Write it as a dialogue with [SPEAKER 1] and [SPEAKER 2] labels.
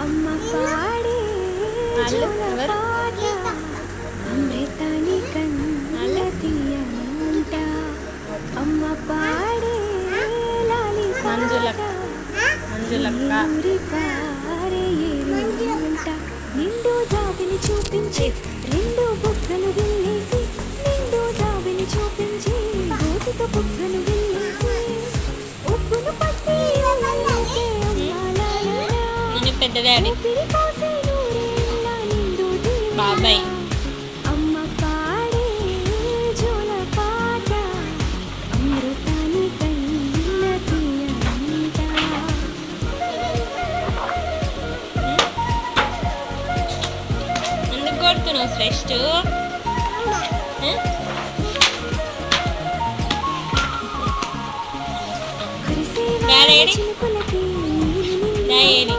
[SPEAKER 1] అమ్మ పాడే జోలపాట అమృతాని కన్నుల తీయనంట అమ్మ పాడే లాలి
[SPEAKER 2] మంజులక్క
[SPEAKER 1] ఊరి పారే ఏరుంట నిండు జాబిని చూపించి రెండు బుగ్గలు గిల్లేసి నిండు జాబిని చూపించి గోటితో బుగ్గలు గిల్లేసి ఉప్పును పట్టి అల్లకే
[SPEAKER 2] నేను పెద్ద డాడీ బాబాయ్
[SPEAKER 1] అమ్మ పాడే జోలపాట అమృతాని కన్నుల తీయనంట
[SPEAKER 2] ఎందుకు కొడుతున్నావు శ్రేష్ఠ
[SPEAKER 1] కురిసే
[SPEAKER 2] డాడీ
[SPEAKER 1] చినుకులకి నీలి నింగి
[SPEAKER 2] డాడీ